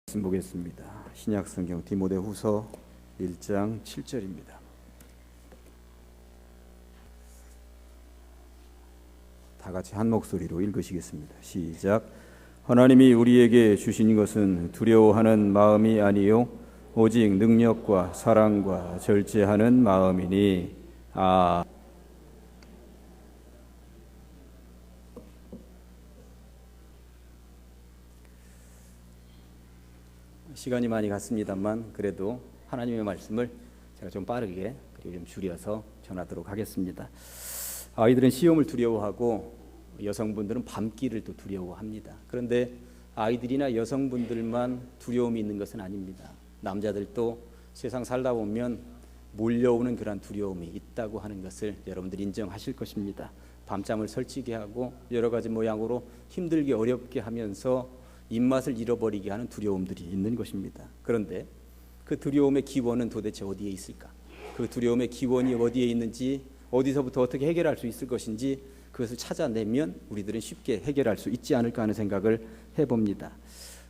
말씀 보겠습니다. 신약성경 디모데후서 1장 7절입니다. 다 같이 한 목소리로 읽으시겠습니다. 시작. 하나님이 우리에게 주신 것은 두려워하는 마음이 아니요 오직 능력과 사랑과 절제하는 마음이니. 시간이 많이 갔습니다만 그래도 하나님의 말씀을 제가 좀 빠르게 그리고 좀 줄여서 전하도록 하겠습니다. 아이들은 시험을 두려워하고 여성분들은 밤길을 또 두려워합니다. 그런데 아이들이나 여성분들만 두려움이 있는 것은 아닙니다. 남자들도 세상 살다 보면 몰려오는 그런 두려움이 있다고 하는 것을 여러분들 인정하실 것입니다. 밤잠을 설치게 하고 여러 가지 모양으로 힘들게 어렵게 하면서 입맛을 잃어버리게 하는 두려움들이 있는 것입니다. 그런데 그 두려움의 기원은 도대체 어디에 있을까? 그 두려움의 기원이 어디에 있는지, 어디서부터 어떻게 해결할 수 있을 것인지 그것을 찾아내면 우리들은 쉽게 해결할 수 있지 않을까 하는 생각을 해봅니다.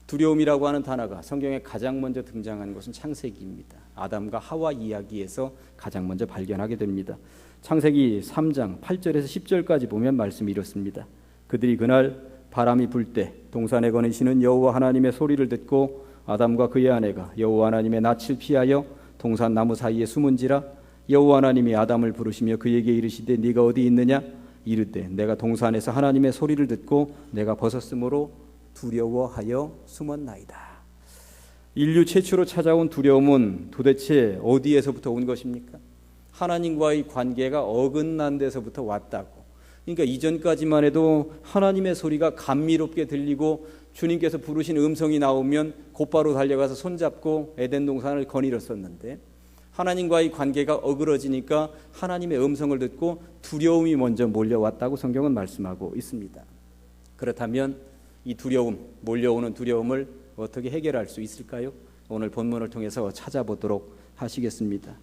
두려움이라고 하는 단어가 성경에 가장 먼저 등장한 것은 창세기입니다. 아담과 하와 이야기에서 가장 먼저 발견하게 됩니다. 창세기 3장 8절에서 10절까지 보면 말씀이 이렇습니다. 그들이 그날 바람이 불 때 동산에 거니시는 여호와 하나님의 소리를 듣고 아담과 그의 아내가 여호와 하나님의 낯을 피하여 동산 나무 사이에 숨은지라. 여호와 하나님이 아담을 부르시며 그에게 이르시되 네가 어디 있느냐? 이르되 내가 동산에서 하나님의 소리를 듣고 내가 벗었으므로 두려워하여 숨었나이다. 인류 최초로 찾아온 두려움은 도대체 어디에서부터 온 것입니까? 하나님과의 관계가 어긋난 데서부터 왔다고. 그러니까 이전까지만 해도 하나님의 소리가 감미롭게 들리고 주님께서 부르신 음성이 나오면 곧바로 달려가서 손잡고 에덴 동산을 거닐었었는데, 하나님과의 관계가 어그러지니까 하나님의 음성을 듣고 두려움이 먼저 몰려왔다고 성경은 말씀하고 있습니다. 그렇다면 이 두려움, 몰려오는 두려움을 어떻게 해결할 수 있을까요? 오늘 본문을 통해서 찾아보도록 하시겠습니다.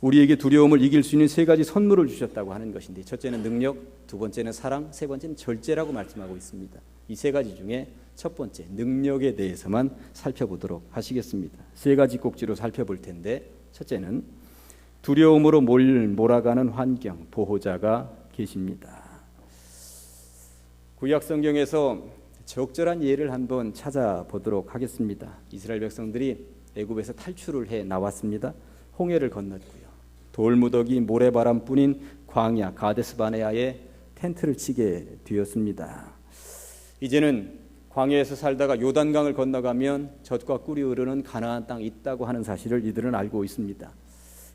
우리에게 두려움을 이길 수 있는 세 가지 선물을 주셨다고 하는 것인데, 첫째는 능력, 두 번째는 사랑, 세 번째는 절제라고 말씀하고 있습니다. 이 세 가지 중에 첫 번째 능력에 대해서만 살펴보도록 하시겠습니다. 세 가지 꼭지로 살펴볼 텐데, 첫째는 두려움으로 몰아가는 환경, 보호자가 계십니다. 구약 성경에서 적절한 예를 한번 찾아보도록 하겠습니다. 이스라엘 백성들이 애굽에서 탈출을 해 나왔습니다. 홍해를 건넜고요. 돌무더기 모래바람뿐인 광야 가데스바네아에 텐트를 치게 되었습니다. 이제는 광야에서 살다가 요단강을 건너가면 젖과 꿀이 흐르는 가나안 땅이 있다고 하는 사실을 이들은 알고 있습니다.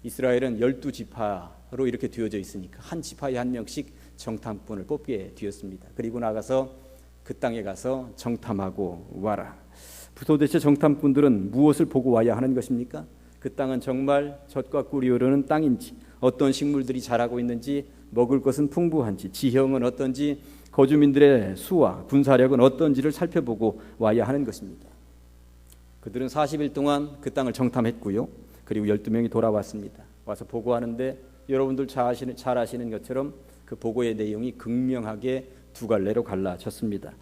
이스라엘은 12지파로 이렇게 되어져 있으니까 한 지파에 한 명씩 정탐꾼을 뽑게 되었습니다. 그리고 나가서 그 땅에 가서 정탐하고 와라. 도대체 정탐꾼들은 무엇을 보고 와야 하는 것입니까? 그 땅은 정말 젖과 꿀이 흐르는 땅인지, 어떤 식물들이 자라고 있는지, 먹을 것은 풍부한지, 지형은 어떤지, 거주민들의 수와 군사력은 어떤지를 살펴보고 와야 하는 것입니다. 그들은 40일 동안 그 땅을 정탐했고요. 그리고 12명이 돌아왔습니다. 와서 보고하는데 여러분들 잘 아시는 것처럼 그 보고의 내용이 극명하게 두 갈래로 갈라졌습니다.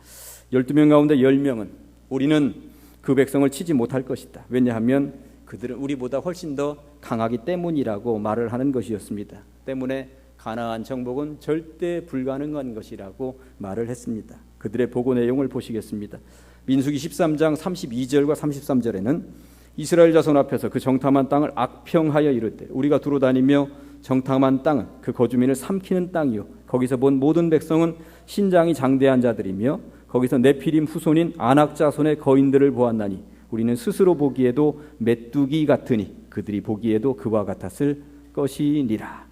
12명 가운데 10명은 우리는 그 백성을 치지 못할 것이다. 왜냐하면 그들은 우리보다 훨씬 더 강하기 때문이라고 말을 하는 것이었습니다. 때문에 가나안 정복은 절대 불가능한 것이라고 말을 했습니다. 그들의 보고 내용을 보시겠습니다. 민수기 13장 32절과 33절에는 이스라엘 자손 앞에서 그 정탐한 땅을 악평하여 이르되 우리가 두루 다니며 정탐한 땅은 그 거주민을 삼키는 땅이요 거기서 본 모든 백성은 신장이 장대한 자들이며 거기서 네피림 후손인 아낙 자손의 거인들을 보았나니 우리는 스스로 보기에도 메뚜기 같으니 그들이 보기에도 그와 같았을 것이니라.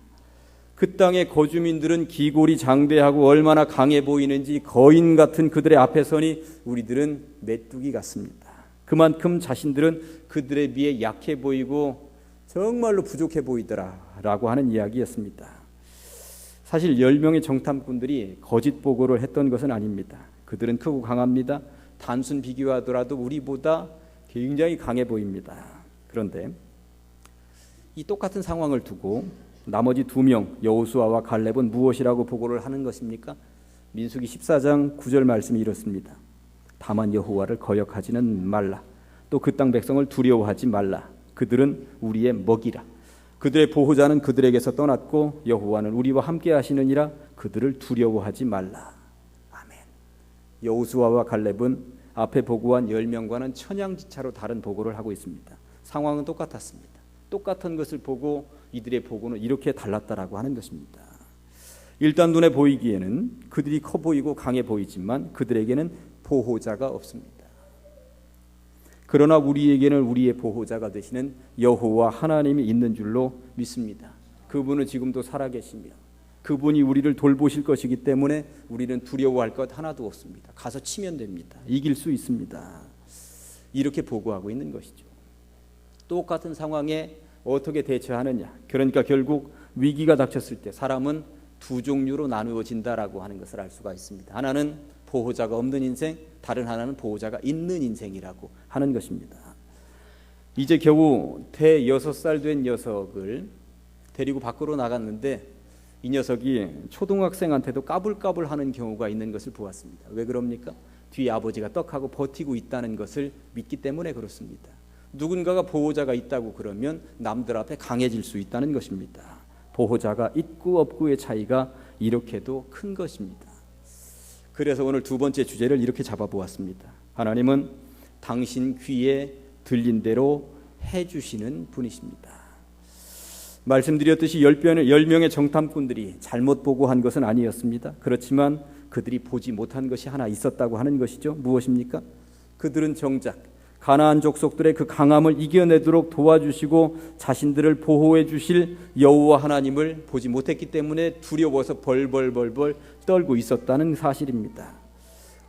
그 땅의 거주민들은 기골이 장대하고 얼마나 강해 보이는지 거인 같은 그들의 앞에 서니 우리들은 메뚜기 같습니다. 그만큼 자신들은 그들에 비해 약해 보이고 정말로 부족해 보이더라라고 하는 이야기였습니다. 사실 10명의 정탐꾼들이 거짓 보고를 했던 것은 아닙니다. 그들은 크고 강합니다. 단순 비교하더라도 우리보다 굉장히 강해 보입니다. 그런데 이 똑같은 상황을 두고 나머지 2명 여호수아와 갈렙은 무엇이라고 보고를 하는 것입니까? 민수기 14장 9절 말씀이 이렇습니다. 다만 여호와를 거역하지는 말라. 또 그 땅 백성을 두려워하지 말라. 그들은 우리의 먹이라. 그들의 보호자는 그들에게서 떠났고 여호와는 우리와 함께 하시느니라. 그들을 두려워하지 말라. 아멘. 여호수아와 갈렙은 앞에 보고한 10명과는 천양지차로 다른 보고를 하고 있습니다. 상황은 똑같았습니다. 똑같은 것을 보고 이들의 보고는 이렇게 달랐다라고 하는 것입니다. 일단 눈에 보이기에는 그들이 커 보이고 강해 보이지만 그들에게는 보호자가 없습니다. 그러나 우리에게는 우리의 보호자가 되시는 여호와 하나님이 있는 줄로 믿습니다. 그분은 지금도 살아계시며 그분이 우리를 돌보실 것이기 때문에 우리는 두려워할 것 하나도 없습니다. 가서 치면 됩니다. 이길 수 있습니다. 이렇게 보고하고 있는 것이죠. 똑같은 상황에 어떻게 대처하느냐. 그러니까 결국 위기가 닥쳤을 때 사람은 두 종류로 나누어진다라고 하는 것을 알 수가 있습니다. 하나는 보호자가 없는 인생, 다른 하나는 보호자가 있는 인생이라고 하는 것입니다. 이제 겨우 대 6살 된 녀석을 데리고 밖으로 나갔는데 이 녀석이 초등학생한테도 까불까불하는 경우가 있는 것을 보았습니다. 왜 그럽니까? 뒤에 아버지가 떡하고 버티고 있다는 것을 믿기 때문에 그렇습니다. 누군가가 보호자가 있다고 그러면 남들 앞에 강해질 수 있다는 것입니다. 보호자가 있고 없고의 차이가 이렇게도 큰 것입니다. 그래서 오늘 두 번째 주제를 이렇게 잡아보았습니다. 하나님은 당신 귀에 들린 대로 해주시는 분이십니다. 말씀드렸듯이 10명의 정탐꾼들이 잘못 보고한 것은 아니었습니다. 그렇지만 그들이 보지 못한 것이 하나 있었다고 하는 것이죠. 무엇입니까? 그들은 정작 가나안 족속들의 그 강함을 이겨내도록 도와주시고 자신들을 보호해 주실 여호와 하나님을 보지 못했기 때문에 두려워서 벌벌벌벌 떨고 있었다는 사실입니다.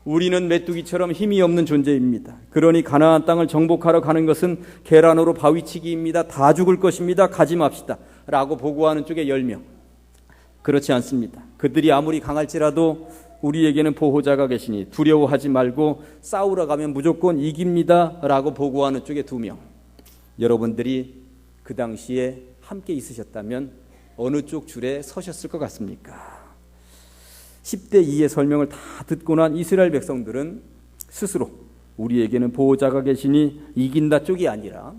우리는 메뚜기처럼 힘이 없는 존재입니다. 그러니 가나안 땅을 정복하러 가는 것은 계란으로 바위치기입니다. 다 죽을 것입니다. 가지 맙시다 라고 보고하는 쪽에 10명. 그렇지 않습니다. 그들이 아무리 강할지라도 우리에게는 보호자가 계시니 두려워하지 말고 싸우러 가면 무조건 이깁니다 라고 보고하는 쪽에 2명. 여러분들이 그 당시에 함께 있으셨다면 어느 쪽 줄에 서셨을 것 같습니까? 10대 2의 설명을 다 듣고 난 이스라엘 백성들은 스스로 우리에게는 보호자가 계시니 이긴다 쪽이 아니라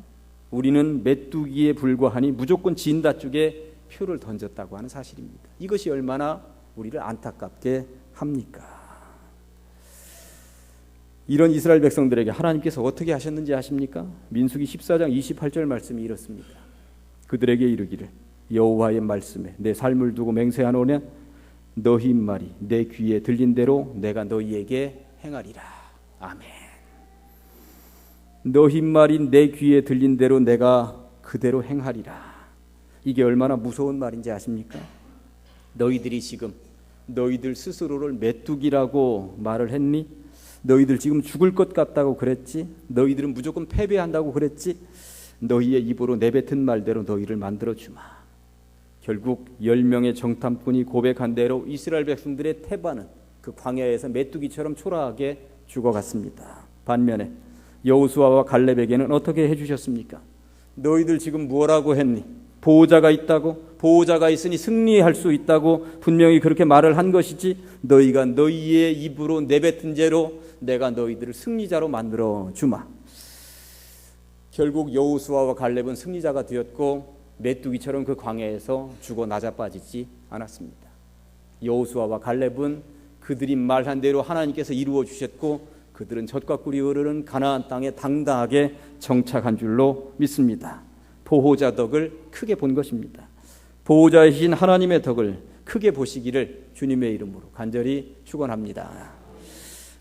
우리는 메뚜기에 불과하니 무조건 진다 쪽에 표를 던졌다고 하는 사실입니다. 이것이 얼마나 우리를 안타깝게 합니까? 이런 이스라엘 백성들에게 하나님께서 어떻게 하셨는지 아십니까? 민수기 14장 28절 말씀이 이렇습니다. 그들에게 이르기를 여호와의 말씀에 내 삶을 두고 맹세하노냐 너희 말이 내 귀에 들린 대로 내가 너희에게 행하리라. 아멘. 너희 말이 내 귀에 들린 대로 내가 그대로 행하리라. 이게 얼마나 무서운 말인지 아십니까? 너희들이 지금 너희들 스스로를 메뚜기라고 말을 했니? 너희들 지금 죽을 것 같다고 그랬지? 너희들은 무조건 패배한다고 그랬지? 너희의 입으로 내뱉은 말대로 너희를 만들어주마. 결국 10명의 정탐꾼이 고백한 대로 이스라엘 백성들의 태반은 그 광야에서 메뚜기처럼 초라하게 죽어갔습니다. 반면에 여호수아와 갈렙에게는 어떻게 해주셨습니까? 너희들 지금 뭐라고 했니? 보호자가 있다고? 보호자가 있으니 승리할 수 있다고 분명히 그렇게 말을 한 것이지 너희가 너희의 입으로 내뱉은 죄로 내가 너희들을 승리자로 만들어 주마. 결국 여호수아와 갈렙은 승리자가 되었고 메뚜기처럼 그 광야에서 죽어 나자빠지지 않았습니다. 여호수아와 갈렙은 그들이 말한 대로 하나님께서 이루어 주셨고 그들은 젖과 꿀이 흐르는 가나안 땅에 당당하게 정착한 줄로 믿습니다. 보호자 덕을 크게 본 것입니다. 보호자이신 하나님의 덕을 크게 보시기를 주님의 이름으로 간절히 축원합니다.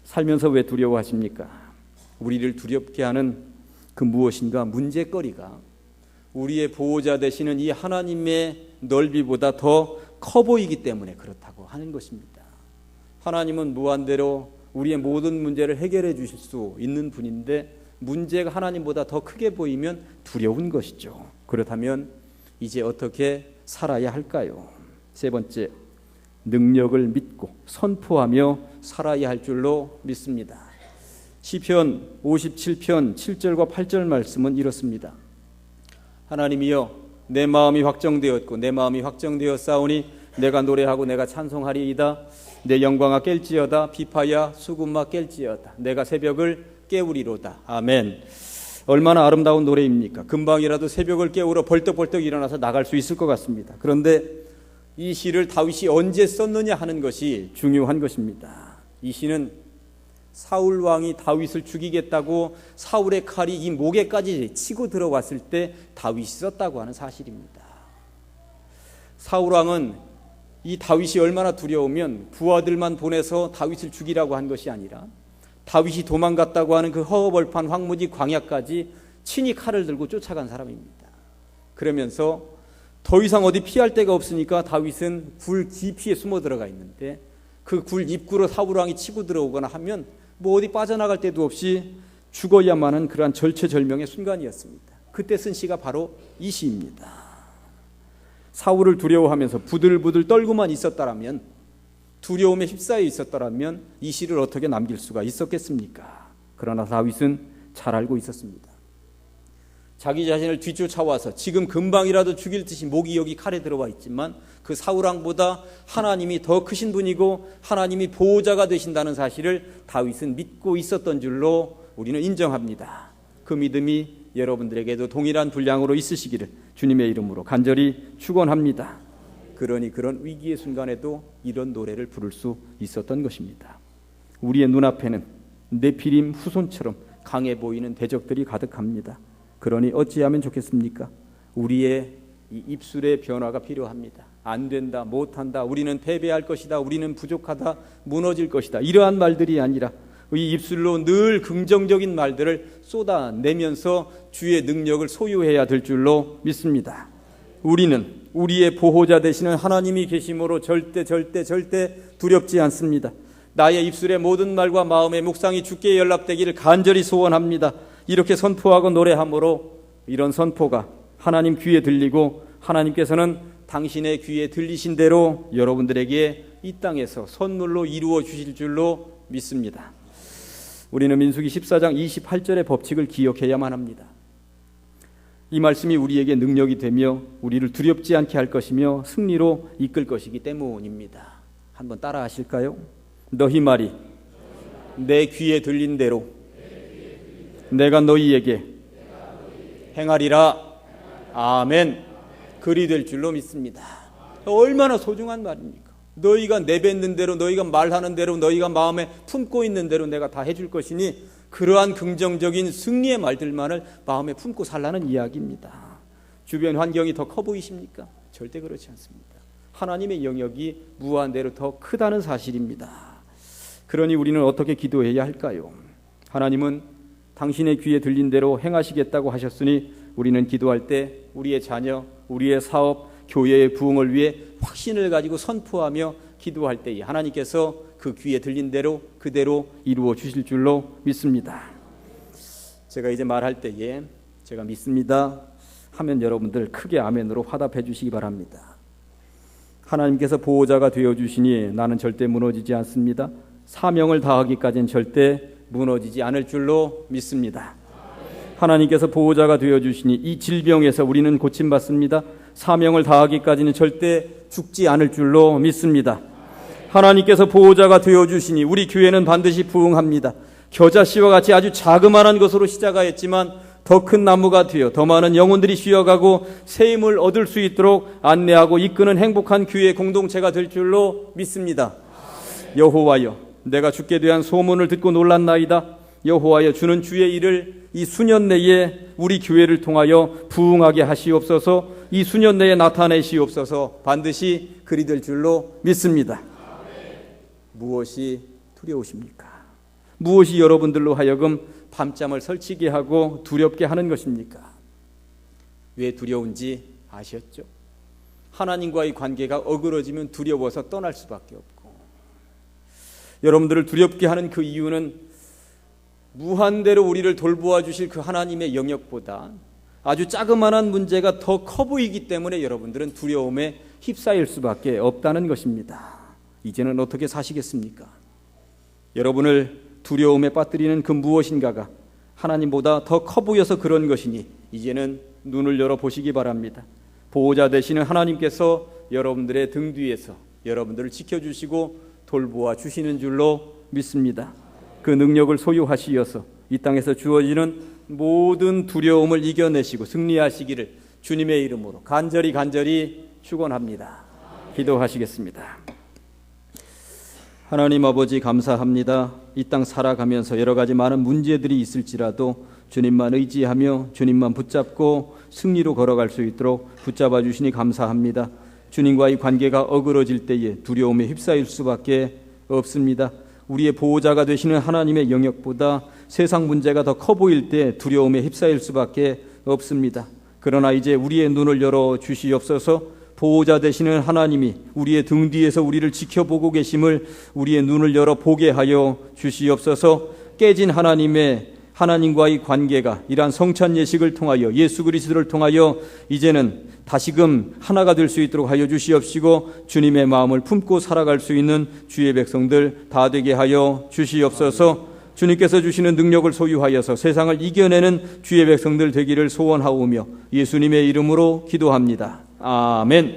살면서 왜 두려워하십니까? 우리를 두렵게 하는 그 무엇인가 문제거리가 우리의 보호자 되시는 이 하나님의 넓이보다 더 커 보이기 때문에 그렇다고 하는 것입니다. 하나님은 무한대로 우리의 모든 문제를 해결해 주실 수 있는 분인데 문제가 하나님보다 더 크게 보이면 두려운 것이죠. 그렇다면 이제 어떻게 살아야 할까요? 세 번째, 능력을 믿고 선포하며 살아야 할 줄로 믿습니다. 시편 57편 7절과 8절 말씀은 이렇습니다. 하나님이여 내 마음이 확정되었고 내 마음이 확정되었사오니 내가 노래하고 내가 찬송하리이다. 내 영광아 깰지어다. 비파야 수금마 깰지어다. 내가 새벽을 깨우리로다. 아멘. 얼마나 아름다운 노래입니까? 금방이라도 새벽을 깨우러 벌떡벌떡 일어나서 나갈 수 있을 것 같습니다. 그런데 이 시를 다윗이 언제 썼느냐 하는 것이 중요한 것입니다. 이 시는 사울 왕이 다윗을 죽이겠다고 사울의 칼이 이 목에까지 치고 들어왔을 때 다윗이 썼다고 하는 사실입니다. 사울 왕은 이 다윗이 얼마나 두려우면 부하들만 보내서 다윗을 죽이라고 한 것이 아니라 다윗이 도망갔다고 하는 그 허허벌판 황무지 광야까지 친히 칼을 들고 쫓아간 사람입니다. 그러면서 더 이상 어디 피할 데가 없으니까 다윗은 굴 깊이에 숨어 들어가 있는데 그 굴 입구로 사울 왕이 치고 들어오거나 하면 뭐 어디 빠져나갈 데도 없이 죽어야만 하는 그러한 절체절명의 순간이었습니다. 그때 쓴 시가 바로 이 시입니다. 사울을 두려워하면서 부들부들 떨고만 있었다라면, 두려움에 휩싸여 있었다라면 이 시를 어떻게 남길 수가 있었겠습니까? 그러나 다윗은 잘 알고 있었습니다. 자기 자신을 뒤쫓아와서 지금 금방이라도 죽일 듯이 목이 여기 칼에 들어와 있지만 그 사울왕보다 하나님이 더 크신 분이고 하나님이 보호자가 되신다는 사실을 다윗은 믿고 있었던 줄로 우리는 인정합니다. 그 믿음이 여러분들에게도 동일한 분량으로 있으시기를 주님의 이름으로 간절히 축원합니다. 그러니 그런 위기의 순간에도 이런 노래를 부를 수 있었던 것입니다. 우리의 눈앞에는 네피림 후손처럼 강해 보이는 대적들이 가득합니다. 그러니 어찌하면 좋겠습니까? 우리의 이 입술의 변화가 필요합니다. 안 된다, 못한다, 우리는 패배할 것이다, 우리는 부족하다, 무너질 것이다, 이러한 말들이 아니라 이 입술로 늘 긍정적인 말들을 쏟아내면서 주의 능력을 소유해야 될 줄로 믿습니다. 우리는 우리의 보호자 되시는 하나님이 계심으로 절대 두렵지 않습니다. 나의 입술의 모든 말과 마음의 묵상이 주께 연락되기를 간절히 소원합니다. 이렇게 선포하고 노래함으로 이런 선포가 하나님 귀에 들리고 하나님께서는 당신의 귀에 들리신 대로 여러분들에게 이 땅에서 선물로 이루어 주실 줄로 믿습니다. 우리는 민수기 14장 28절의 법칙을 기억해야만 합니다. 이 말씀이 우리에게 능력이 되며 우리를 두렵지 않게 할 것이며 승리로 이끌 것이기 때문입니다. 한번 따라 하실까요? 너희 말이 내 귀에 들린 대로 내가 너희에게 행하리라. 아멘. 그리 될 줄로 믿습니다. 얼마나 소중한 말입니까? 너희가 내뱉는 대로, 너희가 말하는 대로, 너희가 마음에 품고 있는 대로 내가 다 해줄 것이니 그러한 긍정적인 승리의 말들만을 마음에 품고 살라는 이야기입니다. 주변 환경이 더 커 보이십니까? 절대 그렇지 않습니다. 하나님의 영역이 무한대로 더 크다는 사실입니다. 그러니 우리는 어떻게 기도해야 할까요? 하나님은 당신의 귀에 들린 대로 행하시겠다고 하셨으니 우리는 기도할 때 우리의 자녀, 우리의 사업, 교회의 부흥을 위해 확신을 가지고 선포하며 기도할 때에 하나님께서 그 귀에 들린 대로 그대로 이루어 주실 줄로 믿습니다. 제가 이제 말할 때에 제가 믿습니다 하면 여러분들 크게 아멘으로 화답해 주시기 바랍니다. 하나님께서 보호자가 되어주시니 나는 절대 무너지지 않습니다. 사명을 다하기까지는 절대 무너지지 않을 줄로 믿습니다. 하나님께서 보호자가 되어주시니 이 질병에서 우리는 고침받습니다. 사명을 다하기까지는 절대 죽지 않을 줄로 믿습니다. 하나님께서 보호자가 되어주시니 우리 교회는 반드시 부흥합니다. 겨자씨와 같이 아주 자그마한 것으로 시작하였지만 더 큰 나무가 되어 더 많은 영혼들이 쉬어가고 새 힘을 얻을 수 있도록 안내하고 이끄는 행복한 교회 공동체가 될 줄로 믿습니다. 여호와여, 내가 주께 대한 소문을 듣고 놀랐나이다. 여호와여, 주는 주의 일을 이 수년 내에 우리 교회를 통하여 부흥하게 하시옵소서. 이 수년 내에 나타내시옵소서. 반드시 그리 될 줄로 믿습니다. 무엇이 두려우십니까? 무엇이 여러분들로 하여금 밤잠을 설치게 하고 두렵게 하는 것입니까? 왜 두려운지 아셨죠? 하나님과의 관계가 어그러지면 두려워서 떠날 수밖에 없고, 여러분들을 두렵게 하는 그 이유는 무한대로 우리를 돌보아 주실 그 하나님의 영역보다 아주 자그마한 문제가 더 커 보이기 때문에 여러분들은 두려움에 휩싸일 수밖에 없다는 것입니다. 이제는 어떻게 사시겠습니까? 여러분을 두려움에 빠뜨리는 그 무엇인가가 하나님보다 더 커 보여서 그런 것이니 이제는 눈을 열어 보시기 바랍니다. 보호자 되시는 하나님께서 여러분들의 등 뒤에서 여러분들을 지켜주시고 돌보아 주시는 줄로 믿습니다. 그 능력을 소유하시어서 이 땅에서 주어지는 모든 두려움을 이겨내시고 승리하시기를 주님의 이름으로 간절히 축원합니다. 기도하시겠습니다. 하나님 아버지 감사합니다. 이 땅 살아가면서 여러 가지 많은 문제들이 있을지라도 주님만 의지하며 주님만 붙잡고 승리로 걸어갈 수 있도록 붙잡아 주시니 감사합니다. 주님과의 관계가 어그러질 때에 두려움에 휩싸일 수밖에 없습니다. 우리의 보호자가 되시는 하나님의 영역보다 세상 문제가 더 커 보일 때 두려움에 휩싸일 수밖에 없습니다. 그러나 이제 우리의 눈을 열어 주시옵소서. 보호자 되시는 하나님이 우리의 등 뒤에서 우리를 지켜보고 계심을 우리의 눈을 열어 보게 하여 주시옵소서. 깨진 하나님과의 관계가 이러한 성찬 예식을 통하여 예수 그리스도를 통하여 이제는 다시금 하나가 될 수 있도록 하여 주시옵시고 주님의 마음을 품고 살아갈 수 있는 주의 백성들 다 되게 하여 주시옵소서. 주님께서 주시는 능력을 소유하여서 세상을 이겨내는 주의 백성들 되기를 소원하오며 예수님의 이름으로 기도합니다. 아멘.